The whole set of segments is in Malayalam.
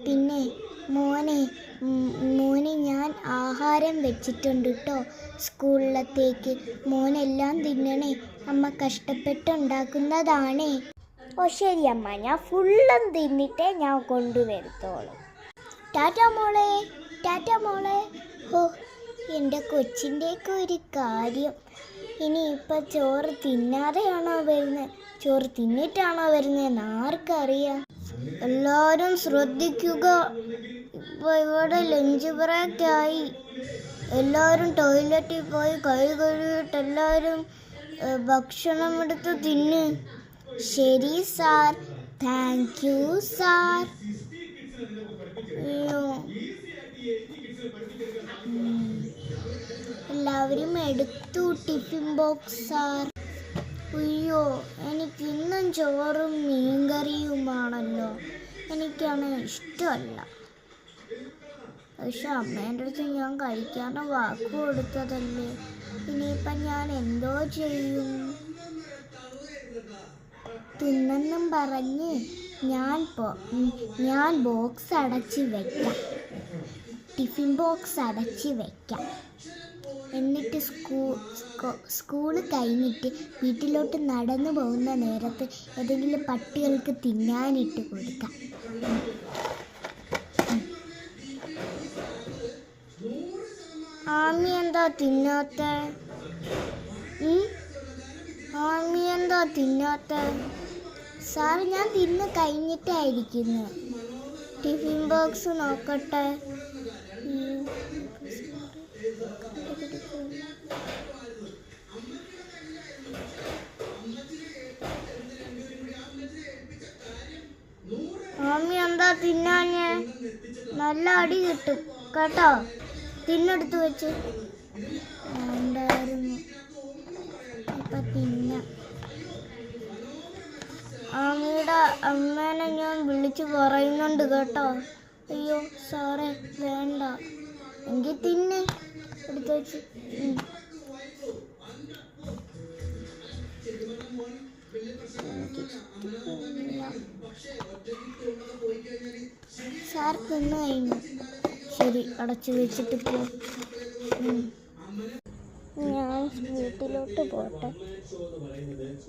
പിന്നെ മോനെ മോനെ ഞാൻ ആഹാരം വെച്ചിട്ടുണ്ട് കേട്ടോ സ്കൂളിലത്തേക്ക്. മോനെല്ലാം തിന്നണേ, അമ്മ കഷ്ടപ്പെട്ടുണ്ടാക്കുന്നതാണേ. ഓ ശരി അമ്മ, ഞാൻ ഫുള്ളും തിന്നിട്ടേ ഞാൻ കൊണ്ടുവരത്തോളൂ. ടാറ്റാ മോളെ, ടാറ്റാ മോളെ. ഓ എൻ്റെ കൊച്ചിൻ്റെയൊക്കെ ഒരു കാര്യം. ഇനിയിപ്പോൾ ചോറ് തിന്നാതെയാണോ വരുന്നത്, ചോറ് തിന്നിട്ടാണോ വരുന്നതെന്ന് ആർക്കറിയാം. എല്ലാവരും ശ്രദ്ധിക്കുക, ഇപ്പോൾ ഇവിടെ ലഞ്ച് ബ്രേക്കായി. എല്ലാവരും ടോയ്ലറ്റിൽ പോയി കൈ കഴുകിയിട്ട് എല്ലാവരും ഭക്ഷണം എടുത്ത് തിന്ന്. ശരി സാർ, താങ്ക് യു സാർ. എല്ലാവരും എടുത്തു ടിഫിൻ ബോക്സ് സാർ. അയ്യോ, എനിക്കിന്നും ചോറും മീൻകറിയുമാണല്ലോ, എനിക്കാണ് ഇഷ്ടമല്ല. പക്ഷെ അമ്മേൻ്റെ അടുത്ത് ഞാൻ കഴിക്കാണ്ട് വാക്ക് കൊടുത്തതല്ലേ, ഇനിയിപ്പം ഞാൻ എന്തോ ചെയ്യും? തിന്നെന്നും പറഞ്ഞ് ഞാൻ ബോക്സ് അടച്ച് വെക്കാം, ടിഫിൻ ബോക്സ് അടച്ച് വെക്കാം. എന്നിട്ട് സ്കൂൾ കഴിഞ്ഞിട്ട് വീട്ടിലോട്ട് നടന്നു പോകുന്ന നേരത്ത് ഏതെങ്കിലും പട്ടികൾക്ക് തിന്നാനിട്ട് കൊടുക്കാം. ആമി എന്താ തിന്നാത്ത? ആമി എന്താ തിന്നാത്ത? സാർ ഞാൻ തിന്ന് കഴിഞ്ഞിട്ടായിരിക്കുന്നു. ടിഫിൻ ബോക്സ് നോക്കട്ടെ. ആമി എന്താ തിന്നാഞ്ഞ്? നല്ല അടി കിട്ടും കേട്ടോ, തിന്നെടുത്ത് വെച്ച്. ഉണ്ടായിരുന്നു, ഇപ്പം തിന്നാം. ആമിയുടെ അമ്മേനെ ഞാൻ വിളിച്ച് പറയുന്നുണ്ട് കേട്ടോ. അയ്യോ സാറേ വേണ്ട, എങ്കിൽ തിന്നെ എടുത്ത് വെച്ച്. സാർ തിന്നു കഴിഞ്ഞു. ശരി, അടച്ചു വെച്ചിട്ട് പോ. ഞാൻ വീട്ടിലോട്ട് പോട്ടെ.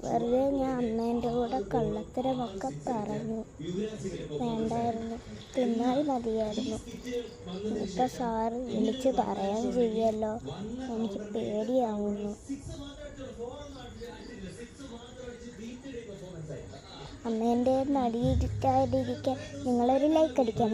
വെറുതെ ഞാൻ അമ്മേൻ്റെ കൂടെ കള്ളത്തരമൊക്കെ പറഞ്ഞു. വേണ്ടായിരുന്നു, തിന്നാൽ മതിയായിരുന്നു. ഇപ്പം സാറ് വിളിച്ച് പറയാൻ ചെയ്യുമല്ലോ, എനിക്ക് പേടിയാവുന്നു. അമ്മേൻ്റെ നടിയിരിക്കാതിരിക്കാൻ നിങ്ങളൊരു ലൈക്ക് അടിക്കണം.